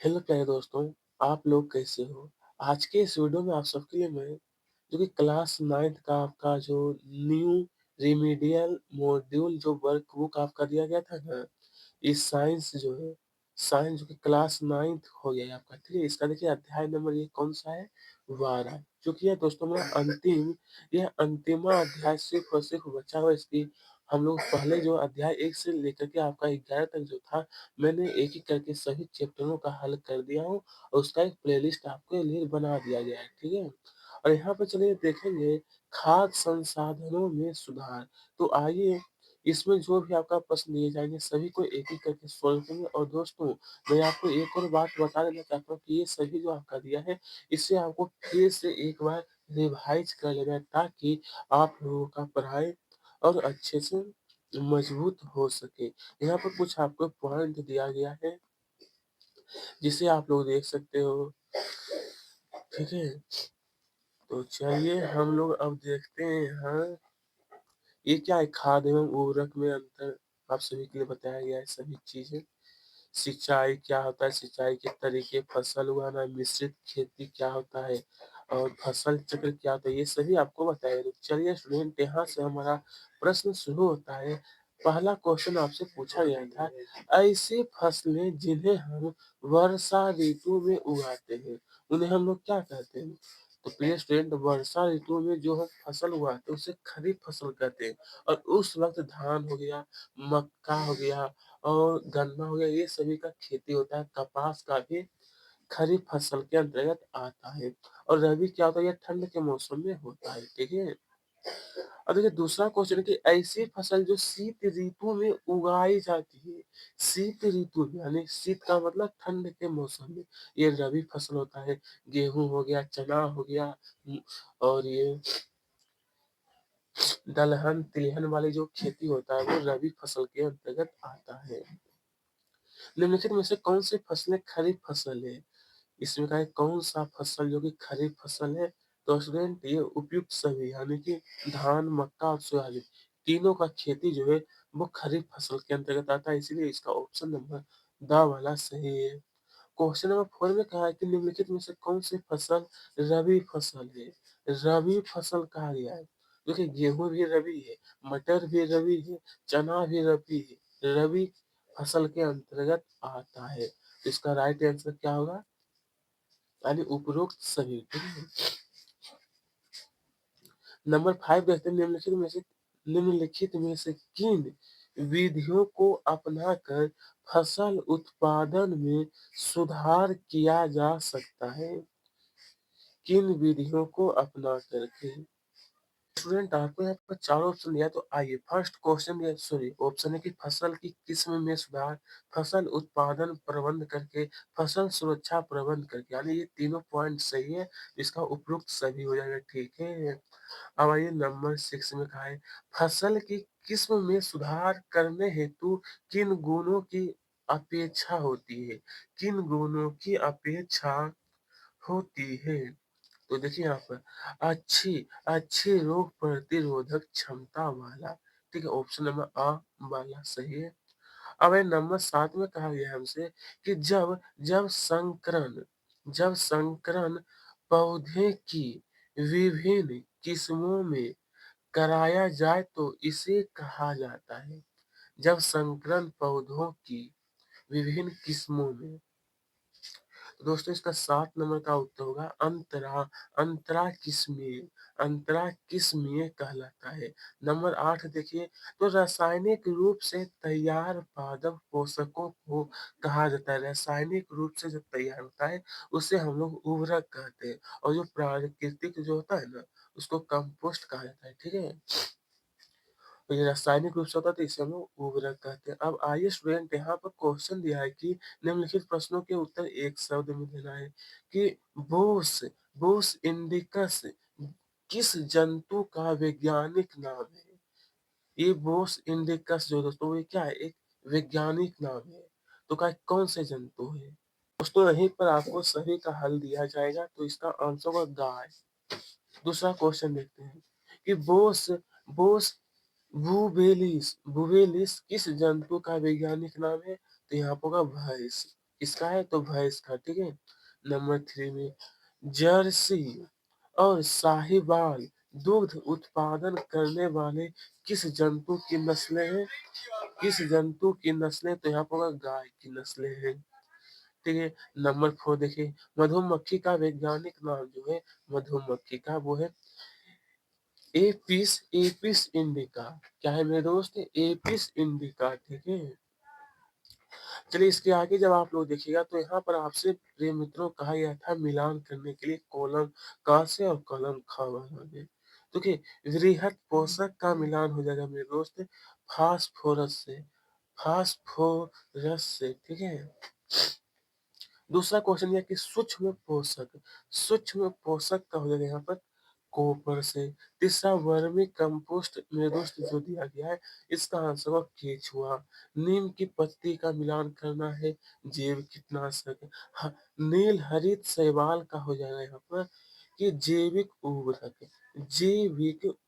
Hello प्यारे दोस्तों, आप लोग कैसे हो? आज के इस वीडियो में आप सबके लिए मैं जो कि क्लास 9th का आपका जो न्यू रिमेडियल मॉड्यूल जो वर्क बुक आपका दिया गया था ना, ये साइंस जो है, साइंस जो कि क्लास 9th हो गया है आपका, ठीक है? इसका देखिए अध्याय नंबर ये कौन-सा है? 12 जो कि ये दोस्तों मेरा ये अंतिमा अध्याय सिर्फ़ और सिर्फ़ बचा हुआ है इसकी हम लोग पहले जो अध्याय 1 से लेकर के आपका 11 तक जो था मैंने एक-एक करके सभी चैप्टरों का हल कर दिया हूँ और उसका एक प्लेलिस्ट आपके लिए बना दिया गया है, ठीक है? और यहाँ पे चलिए देखेंगे खाद्य संसाधनों में सुधार। तो आइए इसमें जो भी आपका प्रश्न दिए जाएँगे सभी को एक-एक करके सॉल्व करेंगे और दोस्तों मैं आपको एक और बात बता देना चाहता हूँ कि ये सभी जो आपका दिया है इसे आपको फिर से एक बार रिवाइज़ कर लेना है ताकि आप लोगों का पढ़ाई और अच्छे से मजबूत हो सके। यहाँ पर कुछ आपको पॉइंट दिया गया है, जिसे आप लोग देख सकते हो, ठीक है? तो चलिए हम लोग अब देखते हैं, ये क्या है खाद एवं उर्वरक में अंतर आप सभी के लिए बताया गया है सभी चीज़ें। सिंचाई क्या होता है, सिंचाई के तरीके, फसल उगाना, मिश्रित खेती क्या होता है और फसल चक्र क्या होता है, ये सभी आपको बताया गया। तो चलिए स्टूडेंट यहाँ से हमारा प्रश्न शुरू होता है। पहला क्वेश्चन आपसे पूछा गया था, ऐसी फसलें जिन्हें हम वर्षा ऋतु में उगाते हैं, उन्हें हम लोग क्या कहते हैं? तो प्रिय स्टूडेंट वर्षा ऋतु में जो हम फसल उगाते हैं उसे खरीफ फसल कहते हैं और उस वक़्त धान हो गया, मक्का हो गया और गन्ना हो गया, ये सभी का खेती होता है। कपास का भी खरीफ फसल के अंतर्गत आता है और रबी क्या होता है, ये ठंड के मौसम में होता है, ठीक है? और देखिए दूसरा क्वेश्चन है कि ऐसी फसल जो शीत ऋतु में उगाई जाती है, शीत ऋतु में यानी शीत का मतलब ठंड के मौसम में, ये रबी फसल होता है। गेहूँ हो गया, चना हो गया और ये दलहन, तिलहन वाली जो खेती होता है, वो रबी फसल के अंतर्गत आता है। निम्नलिखित में से कौन सी फसलें खरीफ फसल है? इसमें का है कौन-सा फसल जो कि खरीफ फसल है? तो स्टूडेंट ये उपयुक्त सभी यानी कि धान, मक्का और सोयाबीन तीनों का खेती जो है वो खरीफ फसल के अंतर्गत आता है, इसीलिए इसका ऑप्शन नंबर द वाला सही है। क्वेश्चन नंबर 4 में कहा है कि निम्नलिखित में से कौन सी फसल रबी फसल है? रबी फसल कहा गया है। देखिए गेहूँ भी रबी है, मटर भी रबी है, चना भी रबी है। रबी फसल के अंतर्गत आता है। तो इसका राइट आंसर क्या होगा? यानी उपरोक्त सभी, ठीक है? नंबर 5 देखते हैं निम्नलिखित में से किन विधियों को अपनाकर फसल उत्पादन में सुधार किया जा सकता है? किन विधियों को अपना करके स्टूडेंट आपको यहाँ पर 4 ऑप्शन दिया है, तो आइए फर्स्ट क्वेश्चन ये सॉरी ऑप्शन है कि फसल की किस्म में सुधार, फसल उत्पादन प्रबंध करके, फसल सुरक्षा प्रबंध करके, यानी ये तीनों पॉइंट सही है, इसका उपरोक्त सभी हो जाएगा, ठीक है। अब आइए नंबर 6 में कहा है, फसल की किस्म में सुधार करने हेतु किन गुणों की अपेक्षा होती है? किन गुणों की अपेक्षा होती है? तो देखिए यहाँ पर अच्छी अच्छी रोग प्रतिरोधक क्षमता वाला, ठीक है, ऑप्शन नंबर अ वाला सही है। अब ये नंबर 7 में कहा गया है हमसे कि जब संकरण पौधे की विभिन्न किस्मों में कराया जाए तो इसे कहा जाता है। जब संकरण पौधों की विभिन्न किस्मों में, तो दोस्तों इसका 7 नंबर का उत्तर होगा अंतरा किस्में कहलाता है। नंबर 8 देखिए, तो रासायनिक रूप से तैयार पादप पोषकों को कहा जाता है। रासायनिक रूप से जो तैयार होता है उसे हम लोग उर्वरक कहते हैं और जो प्राकृतिक जो होता है ना उसको कंपोस्ट कहा जाता है, ठीक है। तो ये रासायनिक रूप से होता है तो इसे हम लोग उर्वरक कहते हैं। अब आइए स्टूडेंट यहाँ पर क्वेश्चन दिया है कि निम्नलिखित प्रश्नों के उत्तर एक शब्द में देना है कि बोस बोस इंडिकस किस जंतु का वैज्ञानिक नाम है? ये बोस इंडिकस जो दोस्तों ये क्या है? एक वैज्ञानिक नाम है। तो क्या कौन से जंतु है? दोस्तों यहीं पर आपको सभी का हल दिया जाएगा तो इसका आंसर होगा गाय। दूसरा क्वेश्चन देखते हैं कि बोस बोस बुवेलिस बुवेलिस किस जंतु का वैज्ञानिक नाम है? तो यहाँ पर होगा भैंस। किसका है? तो भैंस का, ठीक है? नंबर 3 में जर्सी और साहिवाल दुग्ध उत्पादन करने वाले किस जंतु की नस्लें हैं? किस जंतु की नस्लें? तो यहाँ पर होगा गाय की नस्लें हैं। ठीक है? नंबर 4 देखिए, मधुमक्खी का वैज्ञानिक नाम जो है मधुमक्खी का वो है एपिस एपिस इंडिका। क्या है मेरे दोस्त? एपिस इंडिका, ठीक है? चलिए इसके आगे जब आप लोग देखिएगा तो यहाँ पर आपसे प्रिय मित्रों कहा गया था मिलान करने के लिए कॉलम क से और कॉलम ख बनाइए। देखिए वृहद पोषक का मिलान हो जाएगा मेरे दोस्त फास्फोरस से, फास्फोरस से, ठीक है? दूसरा क्वेश्चन यह कि सूक्ष्म पोषक का हो जाएगा यहाँ पर कॉपर से। तीसरा वर्मी कंपोस्ट मेरे दोस्त जो दिया गया है इसका आंसर होगा केचुआ। नीम की पत्ती का मिलान करना है जैव कीटनाशक। नील हरित शैवाल का हो जाएगा यहाँ पर कि जैविक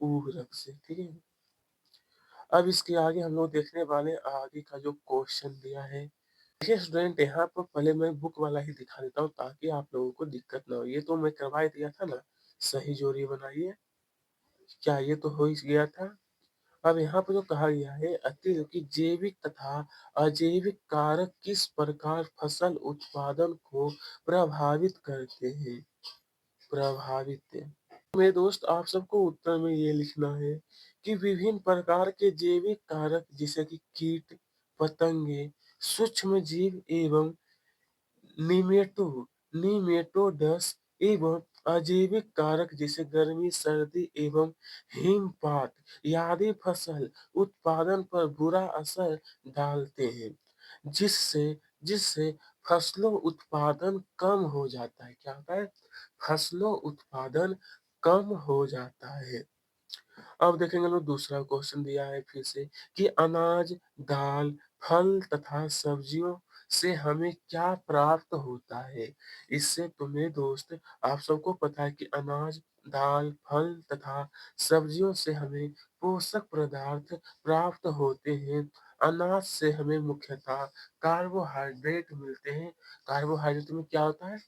उर्वरक से, ठीक है? अब इसके आगे हम लोग देखने वाले आगे का जो क्वेश्चन दिया है। देखिए स्टूडेंट यहाँ पर पहले मैं बुक वाला ही दिखा देता हूँ ताकि आप लोगों को दिक्कत ना हो। ये तो मैं करवा ही दिया था ना, सही जोड़ी बनाइए। क्या ये तो हो ही गया था? अब यहाँ पर जो कहा गया है अतिरिक्त जैविक तथा अजैविक कारक किस प्रकार फसल उत्पादन को प्रभावित करते हैं? प्रभावित। मेरे दोस्त आप सबको उत्तर में ये लिखना है कि विभिन्न प्रकार के जैविक कारक जैसे कि कीट, पतंगे, सूक्ष्म जीव एवं निमेटो निमेटोडस एवं अजैविक कारक जैसे गर्मी, सर्दी एवं हिमपात आदि फसल उत्पादन पर बुरा असर डालते हैं, जिससे जिससे फसलों उत्पादन कम हो जाता है। क्या होता है? फसलों उत्पादन कम हो जाता है। अब देखेंगे लोग दूसरा क्वेश्चन दिया है फिर से कि अनाज, दाल, फल तथा सब्जियों से हमें क्या प्राप्त होता है? इससे तो मेरे दोस्त आप सबको पता है कि अनाज, दाल, फल तथा सब्जियों से हमें पोषक पदार्थ प्राप्त होते हैं। अनाज से हमें मुख्यतः कार्बोहाइड्रेट मिलते हैं। कार्बोहाइड्रेट में क्या होता है?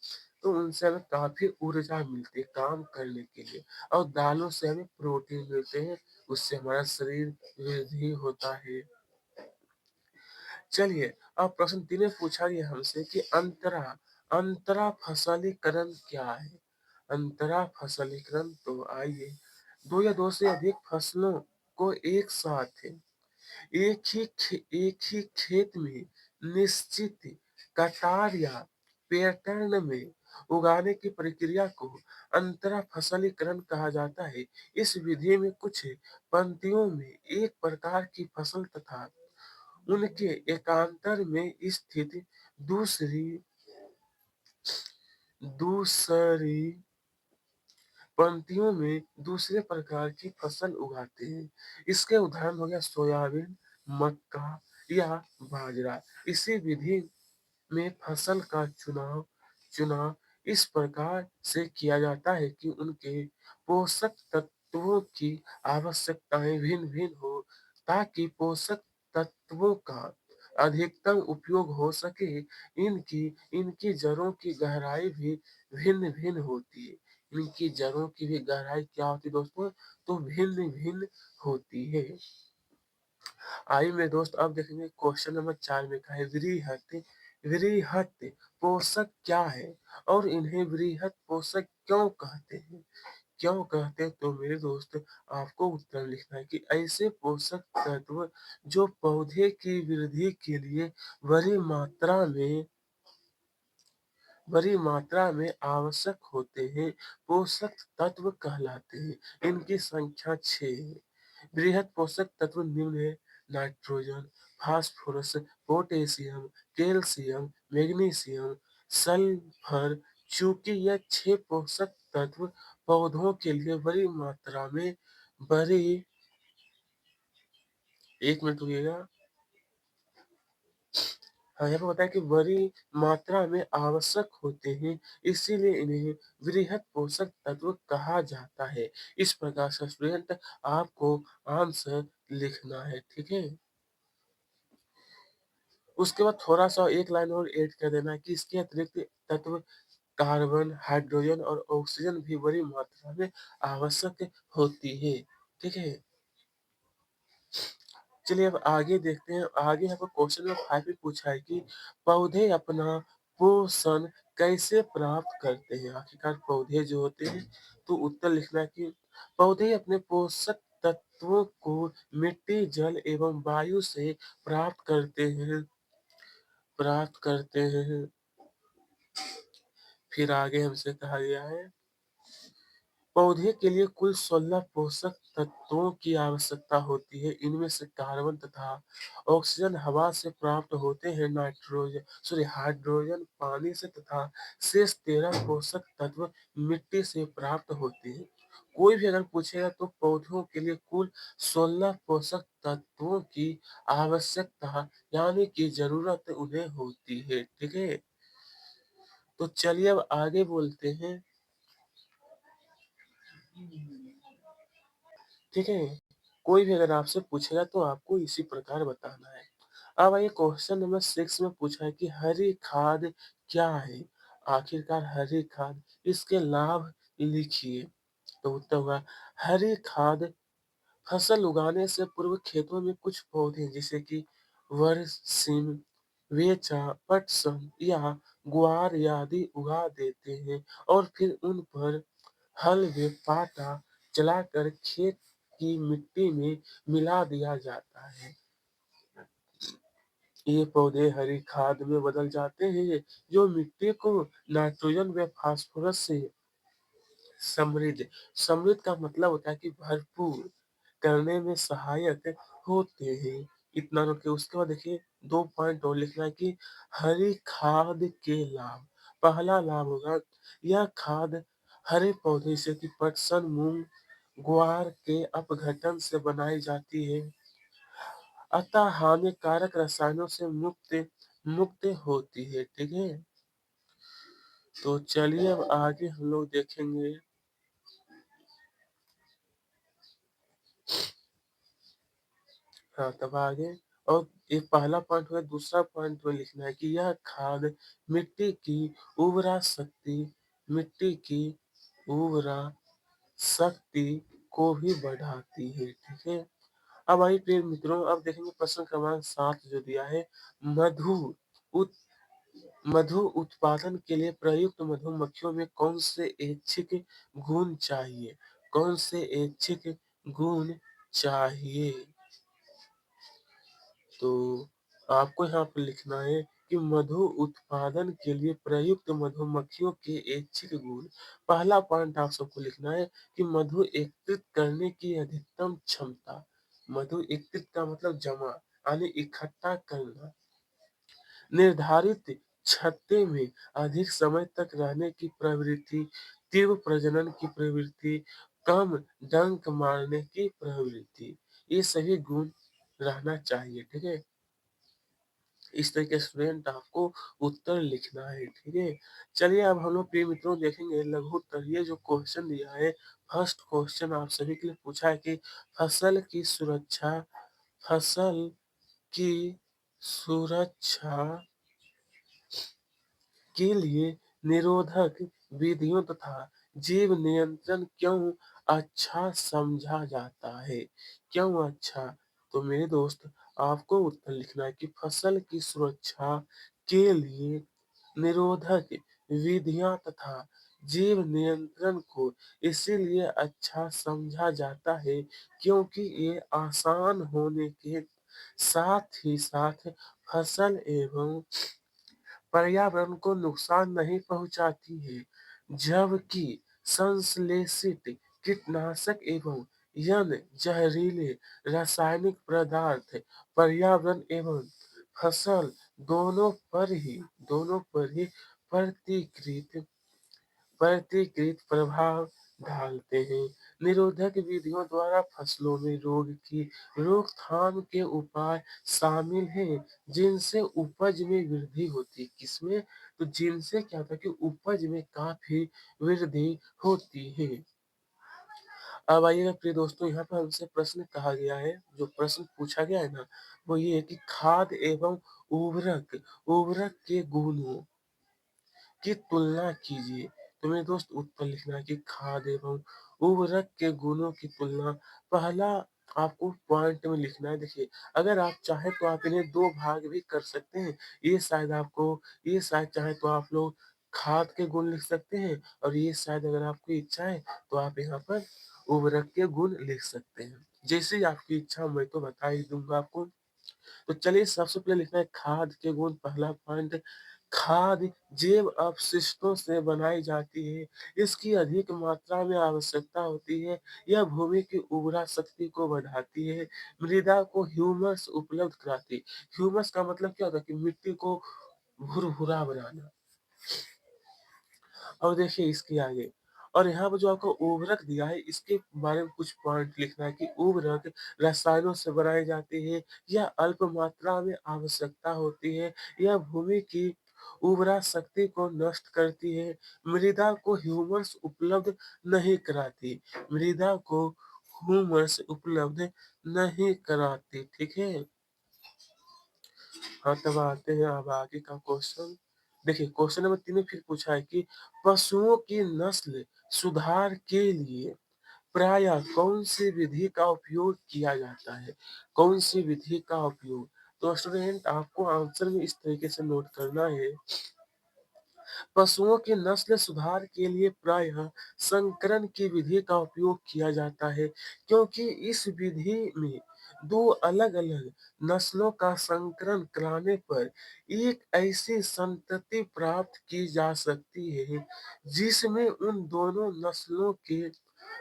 तो उनसे हमें काफ़ी ऊर्जा मिलती है काम करने के लिए। और दालों से हमें प्रोटीन मिलते हैं, उससे हमारा शरीर वृद्धि होता है। चलिए अब प्रश्न 3 में पूछा गया हमसे कि अंतरा फसलीकरण क्या है? अंतरा फसलीकरण तो आइए, दो या दो से अधिक फसलों को एक साथ एक ही खेत में निश्चित कतार या पैटर्न में उगाने की प्रक्रिया को अंतरा फसलीकरण कहा जाता है। इस विधि में कुछ पंक्तियों में एक प्रकार की फसल तथा उनके एकांतर में स्थित दूसरी दूसरी पंक्तियों में दूसरे प्रकार की फसल उगाते हैं। इसके उदाहरण हो गया सोयाबीन, मक्का या बाजरा। इसी विधि में फसल का चुनाव चुनाव इस प्रकार से किया जाता है कि उनके पोषक तत्वों की आवश्यकताएं भिन्न-भिन्न हो ताकि पोषक तत्वों का अधिकतम उपयोग हो सके। इनकी इनकी जड़ों की गहराई भी भिन्न-भिन्न होती है। इनकी जड़ों की भी गहराई क्या होती है दोस्तों? तो भिन्न-भिन्न होती है। आइए मेरे दोस्त अब देखेंगे क्वेश्चन नंबर 4 में कहा है वृहत पोषक क्या है और इन्हें वृहत पोषक क्यों कहते हैं? क्यों कहते हैं? तो मेरे दोस्त आपको उत्तर लिखना है कि ऐसे पोषक तत्व जो पौधे की वृद्धि के लिए बड़ी मात्रा में बड़ी मात्रा में आवश्यक होते हैं, पोषक तत्व कहलाते हैं। इनकी संख्या 6 है। वृहद पोषक तत्व निम्न है nitrogen, phosphorus, potassium, calcium, magnesium, sulphur. चूंकि यह 6 पोषक तत्व पौधों के लिए बड़ी मात्रा में बड़ी 1 मिनट रुकिएगा। हाँ, यहाँ पे बताया कि बड़ी मात्रा में आवश्यक होते हैं, इसीलिए इन्हें वृहद पोषक तत्व कहा जाता है। इस प्रकार से स्टूडेंट आपको आंसर लिखना है, ठीक है? उसके बाद थोड़ा-सा एक लाइन और ऐड कर देना है कि इसके अतिरिक्त तत्व कार्बन, हाइड्रोजन और ऑक्सीजन भी बड़ी मात्रा में आवश्यक होती है। ठीक है? चलिए अब आगे देखते हैं। आगे यहाँ पर क्वेश्चन नंबर 5 में पूछा है कि पौधे अपना पोषण कैसे प्राप्त करते हैं? आखिरकार पौधे जो होते हैं, तो उत्तर लिखना है कि पौधे अपने पोषक तत्वों को मिट्टी, जल एवं वायु से प्राप्त करते हैं। फिर आगे हमसे कहा गया है पौधे के लिए कुल 16 पोषक तत्वों की आवश्यकता होती है। इनमें से कार्बन तथा ऑक्सीजन हवा से प्राप्त होते हैं, हाइड्रोजन पानी से तथा शेष 13 पोषक तत्व मिट्टी से प्राप्त होते हैं। कोई भी अगर पूछेगा तो पौधों के लिए कुल 16 पोषक तत्वों की आवश्यकता यानी कि ज़रूरत उन्हें होती है। ठीक है? तो चलिए अब आगे बोलते हैं। ठीक है? कोई भी अगर आपसे पूछेगा तो आपको इसी प्रकार बताना है। अब आइए क्वेश्चन नंबर 6 में पूछा है कि हरी खाद क्या है? आखिरकार हरी खाद, इसके लाभ लिखिए। तो उत्तर होगा हरी खाद फसल उगाने से पूर्व खेतों में कुछ पौधे जैसे कि बरसीम, वेचा, पटसन या ग्वार आदि उगा देते हैं और फिर उन पर हल व पाटा चलाकर खेत की मिट्टी में मिला दिया जाता है। ये पौधे हरी खाद में बदल जाते हैं जो मिट्टी को नाइट्रोजन व फास्फोरस से समृद्ध समृद्ध का मतलब होता है कि भरपूर करने में सहायक होते हैं। इतना रोक के उसके बाद देखिए 2 पॉइंट और लिखना है कि हरी खाद के लाभ। पहला लाभ होगा यह खाद हरे पौधे जैसे कि पटसन, मूंग, ग्वार के अपघटन से बनाई जाती है, अतः हानिकारक रसायनों से मुक्त मुक्त होती है। ठीक है? तो चलिए अब आगे हम लोग देखेंगे। हाँ, तब आगे और ये पहला पॉइंट हुआ, दूसरा पॉइंट में लिखना है कि यह खाद मिट्टी की उर्वरा शक्ति मिट्टी की उर्वरा शक्ति को भी बढ़ाती है। ठीक है? अब आइए प्रिय मित्रों, अब देखेंगे प्रश्न क्रमांक 7 जो दिया है मधु उत मधु उत्पादन के लिए प्रयुक्त मधुमक्खियों में कौन से ऐच्छिक गुण चाहिए? कौन से ऐच्छिक गुण चाहिए? तो आपको यहाँ पे लिखना है कि मधु उत्पादन के लिए प्रयुक्त मधुमक्खियों के ऐच्छिक गुण। पहला पॉइंट आप सबको लिखना है कि मधु एकत्रित करने की अधिकतम क्षमता। मधु एकत्रित का मतलब जमा यानी इकट्ठा करना। निर्धारित छत्ते में अधिक समय तक रहने की प्रवृत्ति, तीव्र प्रजनन की प्रवृत्ति, कम डंक मारने की प्रवृत्ति। ये सभी गुण रहना चाहिए। ठीक है? इस तरीके से स्टूडेंट आपको उत्तर लिखना है। ठीक है? चलिए अब हम लोग प्रिय मित्रों देखेंगे लघुत्तरीय जो क्वेश्चन दिया है। फर्स्ट क्वेश्चन आप सभी के लिए पूछा है कि फसल की सुरक्षा फसल की सुरक्षा के लिए निरोधक विधियों तथा जीव नियंत्रण क्यों अच्छा समझा जाता है? क्यों अच्छा? तो मेरे दोस्त आपको उत्तर लिखना है कि फसल की सुरक्षा के लिए निरोधक विधियां तथा जीव नियंत्रण को इसीलिए अच्छा समझा जाता है क्योंकि ये आसान होने के साथ ही साथ फसल एवं पर्यावरण को नुकसान नहीं पहुंचाती है, जबकि संश्लेषित कीटनाशक एवं अन्य जहरीले रासायनिक पदार्थ पर्यावरण एवं फसल दोनों पर ही प्रतिकृत प्रतिकृत प्रभाव डालते हैं। निरोधक विधियों द्वारा फसलों में रोग की रोकथाम के उपाय शामिल हैं, जिनसे उपज में वृद्धि होती है। किसमें? तो जिनसे क्या होता है कि उपज में काफी वृद्धि होती है। अब आइएगा प्रिय दोस्तों, यहाँ पर हमसे प्रश्न कहा गया है, जो प्रश्न पूछा गया है ना, वो ये है कि खाद एवं उर्वरक उर्वरक के गुणों की तुलना कीजिए। तो मेरे दोस्त उत्तर लिखना है कि खाद एवं उर्वरक के गुणों की तुलना। पहला आपको पॉइंट में लिखना है। देखिए, अगर आप चाहें तो आप इन्हें 2 भाग भी कर सकते हैं। ये शायद चाहें तो आप लोग खाद के गुण लिख सकते हैं, और ये शायद अगर आपकी इच्छा है तो आप यहाँ पर उर्वरक के गुण लिख सकते हैं। जैसे ही आपकी इच्छा, मैं तो बता ही दूँगा आपको। तो चलिए, सबसे पहले लिखना है खाद के गुण। पहला पॉइंट, खाद जैव अपशिष्टों से बनाई जाती है। इसकी अधिक मात्रा में आवश्यकता होती है। यह भूमि की उर्वरा शक्ति को बढ़ाती है, मृदा को ह्यूमस उपलब्ध कराती है। ह्यूमस का मतलब क्या होता है कि मिट्टी को भुरभुरा बनाना। और देखिए इसके आगे, और यहाँ पर जो आपको उर्वरक दिया है, इसके बारे में कुछ पॉइंट लिखना है कि उर्वरक रसायनों से बनाई जाती है। यह अल्प मात्रा में आवश्यकता होती है। यह भूमि की उर्वरा शक्ति को नष्ट करती है। मृदा को ह्यूमस उपलब्ध नहीं कराती। मृदा को ह्यूमस उपलब्ध नहीं कराती। ठीक है? हाँ, तब आते हैं अब आगे का क्वेश्चन। देखिए, क्वेश्चन नंबर 3 में फिर पूछा है कि पशुओं की नस्ल सुधार के लिए प्रायः कौन-सी विधि का उपयोग किया जाता है? कौन-सी विधि का उपयोग? तो स्टूडेंट, आपको आंसर में इस तरीके से नोट करना है। पशुओं के नस्ल सुधार के लिए प्रायः संकरण की विधि का उपयोग किया जाता है, क्योंकि इस विधि में 2 अलग-अलग नस्लों का संकरण कराने पर एक ऐसी संतति प्राप्त की जा सकती है, जिसमें उन दोनों नस्लों के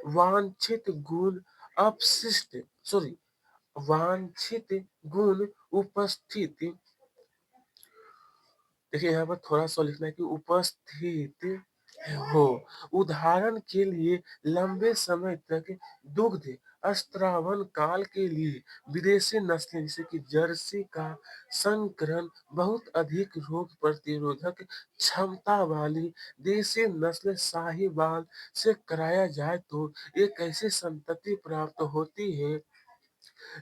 वांछित गुण अपशिष्ट सॉरी वांछित गुण उपस्थित। देखिए, यहाँ पर थोड़ा-सा लिखना है कि उपस्थित हो। उदाहरण के लिए, लंबे समय तक दुग्ध स्त्रावन काल के लिए विदेशी नस्लें जैसे कि जर्सी का संकरण बहुत अधिक रोग प्रतिरोधक क्षमता वाली देसी नस्ल साहीवाल से कराया जाए तो एक ऐसी संतति प्राप्त होती है,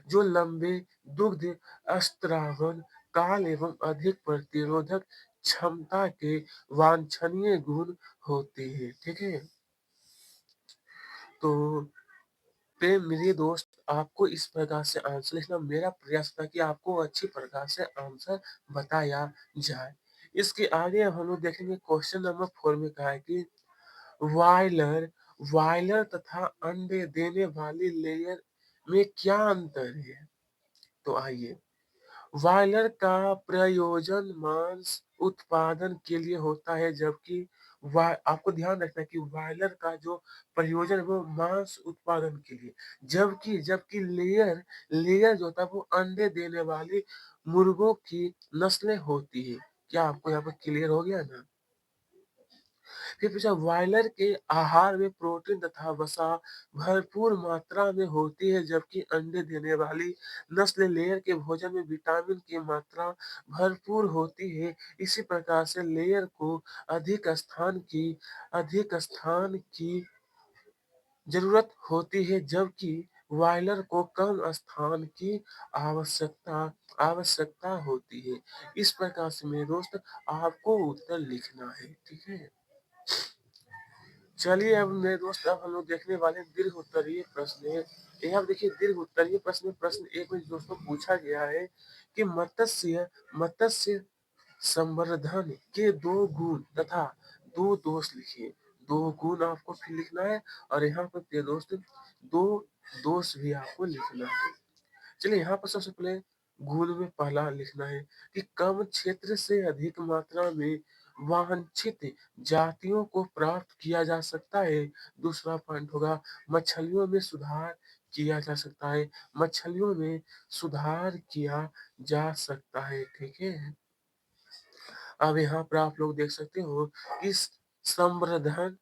जो लंबे दुग्ध स्त्रावन काल एवं अधिक प्रतिरोधक क्षमता के वांछनीय गुण होते हैं। ठीक है? तो मेरे दोस्त, आपको इस प्रकार से आंसर लिखना। मेरा प्रयास था कि आपको अच्छी प्रकार से आंसर बताया जाए। इसके आगे अब हम लोग देखेंगे, क्वेश्चन नंबर 4 में कहा है कि बॉयलर बॉयलर तथा अंडे देने वाली लेयर में क्या अंतर है? तो आइए, बॉयलर का प्रयोजन मांस उत्पादन के लिए होता है, जबकि वा आपको ध्यान रखना है कि बॉयलर का जो प्रयोजन है वो मांस उत्पादन के लिए, जबकि जबकि लेयर लेयर जो होता है वो अंडे देने वाली मुर्गों की नस्लें होती है। क्या आपको यहाँ पर क्लियर हो गया ना? फिर पूछा, बॉयलर के आहार में प्रोटीन तथा वसा भरपूर मात्रा में होती है, जबकि अंडे देने वाली नस्ल लेयर के भोजन में विटामिन की मात्रा भरपूर होती है। इसी प्रकार से लेयर को अधिक स्थान की जरूरत होती है, जबकि बॉयलर को कम स्थान की आवश्यकता आवश्यकता होती है। इस प्रकार से मेरे दोस्त, आपको उत्तर लिखना है। ठीक है? चलिए, अब मेरे दोस्त, अब हम लोग देखने वाले हैं दीर्घ उत्तरीय प्रश्न। यहाँ पे देखिए, दीर्घ उत्तरीय प्रश्न में प्रश्न 1 में दोस्तों पूछा गया है कि मत्स्य मत्स्य संवर्धन के 2 गुण तथा 2 दोष लिखिए। 2 गुण आपको फिर लिखना है, और यहाँ पर प्रिय दोस्त 2 दोष भी आपको लिखना है। चलिए, यहाँ पर सबसे पहले गुण में पहला लिखना है कि कम क्षेत्र से अधिक मात्रा में वांछित जातियों को प्राप्त किया जा सकता है। दूसरा पॉइंट होगा, मछलियों में सुधार किया जा सकता है। मछलियों में सुधार किया जा सकता है। ठीक है? अब यहाँ पर आप लोग देख सकते हो कि संवर्धन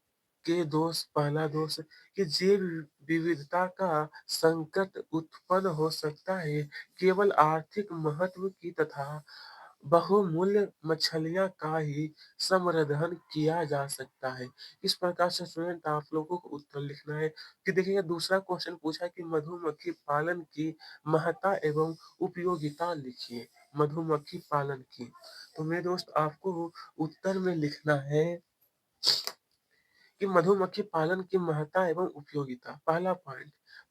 के दोष, पहला दोष कि जैव विविधता का संकट उत्पन्न हो सकता है। केवल आर्थिक महत्व की तथा बहुमूल्य मछलियाँ का ही संवर्धन किया जा सकता है। इस प्रकार से स्टूडेंट आप लोगों को उत्तर लिखना है कि देखिए दूसरा क्वेश्चन पूछा है कि मधुमक्खी पालन की महत्ता एवं उपयोगिता लिखिए। मधुमक्खी पालन की। तो मेरे दोस्त आपको उत्तर में लिखना है कि मधुमक्खी पालन की महत्ता एवं उपयोगिता।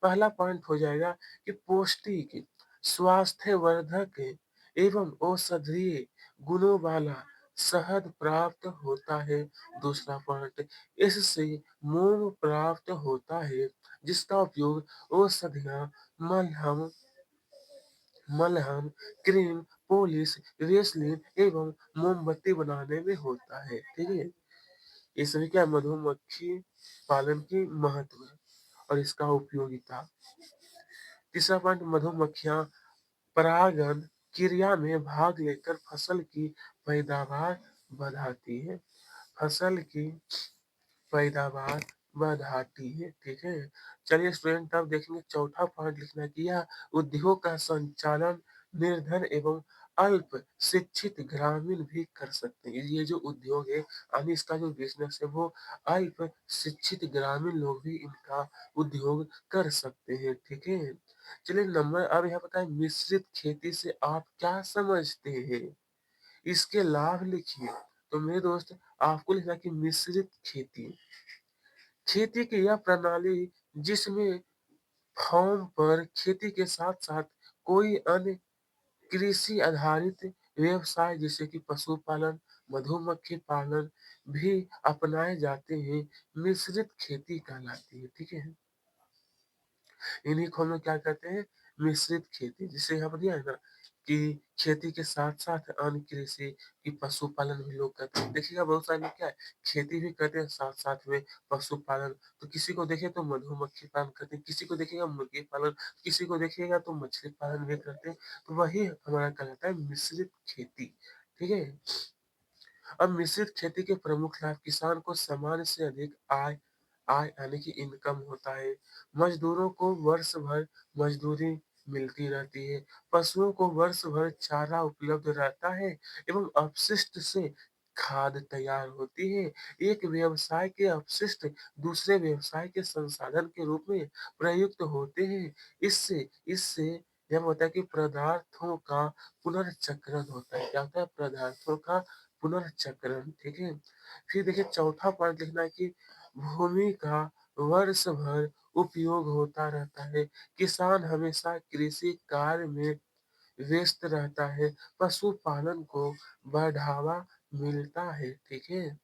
पहला पॉइंट हो जाएगा कि पौष्टिक, स्वास्थ्यवर्धक एवं औषधीय गुणों वाला शहद प्राप्त होता है। दूसरा पॉइंट, इससे मोम प्राप्त होता है जिसका उपयोग औषधियाँ, मलहम मलहम, क्रीम, पॉलिश, वैसलीन एवं मोमबत्ती बनाने में होता है। ठीक है? ये सभी क्या है? मधुमक्खी पालन की महत्व और इसका उपयोगिता। तीसरा पॉइंट, मधुमक्खियां परागण क्रिया में भाग लेकर फसल की पैदावार बढ़ाती है। फसल की पैदावार बढ़ाती है। ठीक है? चलिए स्टूडेंट अब देखेंगे चौथा पॉइंट लिखना है कि यह उद्योग का संचालन निर्धन एवं अल्प शिक्षित ग्रामीण भी कर सकते हैं। ये जो उद्योग है यानी इसका जो बिजनेस है वो अल्प शिक्षित ग्रामीण लोग भी इनका उद्योग कर सकते हैं। ठीक है? चलिए नंबर अब यहाँ बताए मिश्रित खेती से आप क्या समझते हैं? इसके लाभ लिखिए। तो मेरे दोस्त आपको लिखना है कि मिश्रित खेती खेती की यह प्रणाली जिसमें फार्म पर खेती के साथ-साथ कोई अन्य कृषि आधारित व्यवसाय जैसे कि पशुपालन, मधुमक्खी पालन भी अपनाए जाते हैं, मिश्रित खेती कहलाती है। ठीक है? इन्हीं को हम लोग क्या कहते हैं? मिश्रित खेती। जिसे यहाँ पर दिया है ना कि खेती के साथ-साथ अन्य कृषि की पशुपालन भी लोग करते हैं। देखिएगा बहुत सारे लोग क्या है, खेती भी करते हैं साथ-साथ में पशुपालन। तो किसी को देखिए तो मधुमक्खी पालन करते हैं, किसी को देखिएगा मुर्गी पालन, किसी को देखिएगा तो मछली पालन भी करते हैं। तो वही हमारा कहलाता है मिश्रित खेती। ठीक है? अब मिश्रित खेती के प्रमुख लाभ किसान को सामान्य से अधिक आय आय यानी कि इनकम होता है। मजदूरों को वर्ष भर मजदूरी मिलती रहती है। पशुओं को वर्ष भर चारा उपलब्ध रहता है एवं अपशिष्ट से खाद तैयार होती है। एक व्यवसाय के अपशिष्ट दूसरे व्यवसाय के संसाधन के रूप में प्रयुक्त होते हैं। इससे इससे यह होता है कि पदार्थों का पुनर्चक्रण होता है। क्या होता है? पदार्थों का पुनर्चक्रण। ठीक है? फिर देखिए चौथा पॉइंट लिखना है कि भूमि का वर्ष भर उपयोग होता रहता है। किसान हमेशा कृषि कार्य में व्यस्त रहता है। पशुपालन को बढ़ावा मिलता है। ठीक है?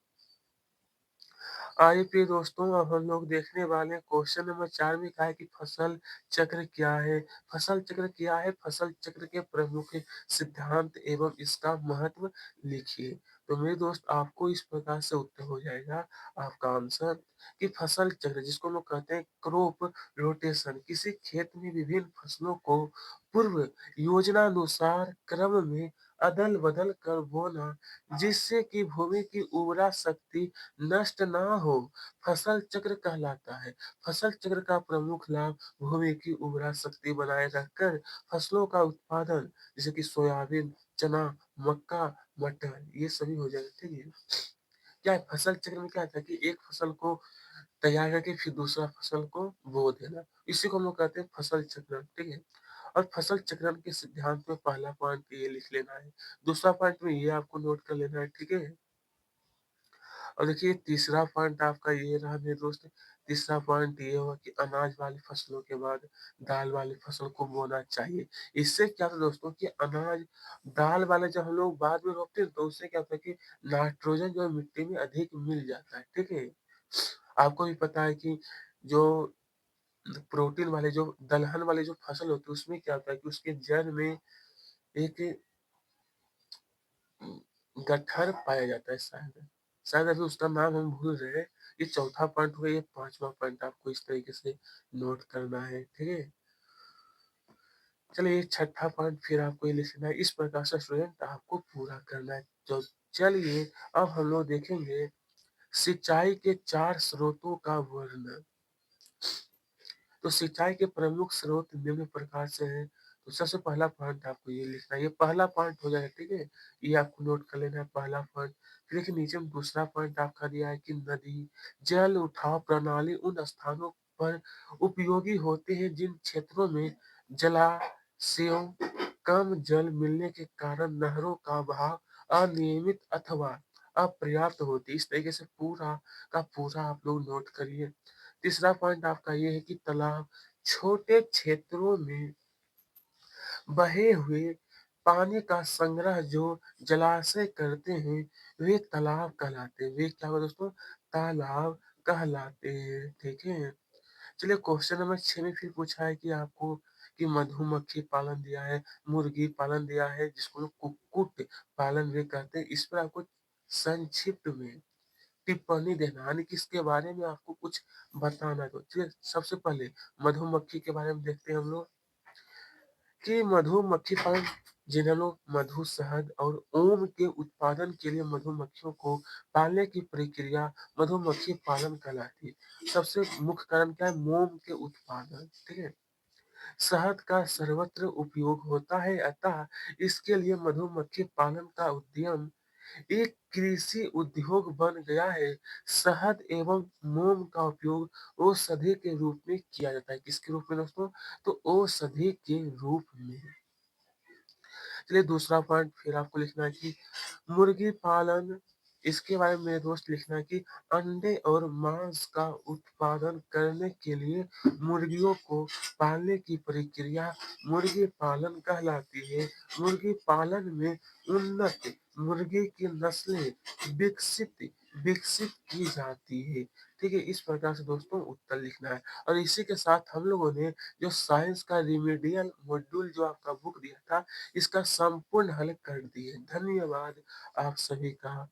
आइए प्रिय दोस्तों अब हम लोग देखने वाले हैं क्वेश्चन नंबर 4 में कहा है कि फसल चक्र क्या है? फसल चक्र क्या है? फसल चक्र के प्रमुख सिद्धांत एवं इसका महत्व लिखिए। तो मेरे दोस्त आपको इस प्रकार से उत्तर हो जाएगा आपका आंसर कि फसल चक्र जिसको हम लोग कहते हैं क्रॉप रोटेशन किसी खेत में विभिन्न फसलों को पूर्व योजनानुसार क्रम में अदल-बदल कर बोना जिससे कि भूमि की उर्वरा शक्ति नष्ट ना हो, फसल चक्र कहलाता है। फसल चक्र का प्रमुख लाभ भूमि की उर्वरा शक्ति बनाए रखकर फसलों का उत्पादन जैसे कि सोयाबीन, चना, मक्का, मटर ये सभी हो जाएगा। ठीक है? क्या है फसल चक्र में क्या था कि एक फसल को तैयार करके फिर दूसरा फसल को बो देना। इसी को हम लोग कहते हैं फसल चक्रण। ठीक है? और फसल चक्रण के सिद्धांत में पहला पॉइंट ये लिख लेना है। दूसरा पॉइंट में ये आपको नोट कर लेना है। ठीक है? और देखिए तीसरा पॉइंट आपका ये रहा मेरे दोस्त, तीसरा पॉइंट ये हुआ कि अनाज वाली फसलों के बाद दाल वाली फसल को बोना चाहिए। इससे क्या होता है दोस्तों कि अनाज दाल वाला जब हम लोग बाद में रोपते हैं तो उससे क्या होता है कि नाइट्रोजन जो है मिट्टी में अधिक मिल जाता है। ठीक है? आपको भी पता है कि जो प्रोटीन वाले जो दलहन वाले जो फसल होती है उसमें क्या होता है कि उसके जड़ में एक गट्ठर पाया जाता है शायद। शायद अभी उसका नाम हम भूल रहे हैं। ये चौथा पॉइंट हो गया, ये 5वां पॉइंट आपको इस तरीके से नोट करना है, ठीक है? चलिए ये छठा पॉइंट फिर आपको ये लिखना है, इस प्रकार से स्टूडेंट आपको पूरा करना है। तो चलिए अब हम लोग देखेंगे सिंचाई के 4 स्रोतों का वर्णन। तो सिंचाई के प्रमुख स्रोत निम्न प्रकार से हैं। तो सबसे पहला पॉइंट आपको ये लिखना है, ये पहला पॉइंट हो जाएगा, ठीक है? ये आपको नोट कर लेना है पहला पॉइंट। फिर देखिए नीचे में दूसरा पॉइंट आपका दिया है कि नदी, जल उठाव प्रणाली उन स्थानों पर उपयोगी होते हैं जिन क्षेत्रों में जलाशयों कम जल मिलने के कारण नहरों का बहाव अनियमित अथवा अपर्याप्त होती है। इस तरीके से पूरा का पूरा आप लोग नोट करिए। तीसरा पॉइंट आपका ये है कि तालाब छोटे क्षेत्रों में बहे हुए पानी का संग्रह जो जलाशय करते हैं, वे तालाब कहलाते हैं। वे क्या हुआ दोस्तों? तालाब कहलाते हैं, ठीक है? चलिए क्वेश्चन नंबर 6 में फिर पूछा है कि आपको कि मधुमक्खी पालन दिया है, मुर्गी पालन दिया है, जिसको लोग कुक्कुट पालन भी कहते हैं। इस पर आपको संक्षिप्त में टिप्पणी देना यानी कि इसके बारे में आपको कुछ बताना है। तो चलिए सबसे पहले मधुमक्खी के बारे में देखते हैं हम लोग कि मधुमक्खी पालन जिन्हें लोग मधु, शहद और ओम के उत्पादन के लिए मधुमक्खियों को पालने की प्रक्रिया मधुमक्खी पालन कहलाती है। सबसे मुख्य कारण क्या है? मोम के उत्पादन, ठीक है? शहद का सर्वत्र उपयोग होता है, अतः इसके लिए मधुमक्खी पालन का उद्यम एक कृषि उद्योग बन गया है। शहद एवं मोम का उपयोग औषधि के रूप में किया जाता है। किसके रूप में दोस्तों? तो औषधि के रूप में। चलिए दूसरा पॉइंट फिर आपको लिखना है कि मुर्गी पालन, इसके बारे में मेरे दोस्त लिखना है कि अंडे और मांस का उत्पादन करने के लिए मुर्गियों को पालने की प्रक्रिया मुर्गी पालन कहलाती है। मुर्गी पालन में उन्नत मुर्गी की नस्लें विकसित विकसित की जाती है। ठीक है, इस प्रकार से दोस्तों उत्तर लिखना है। और इसी के साथ हम लोगों ने जो साइंस का रिमेडियल मॉड्यूल जो आपका बुक दिया था, इसका संपूर्ण हल कर दिए। धन्यवाद आप सभी का।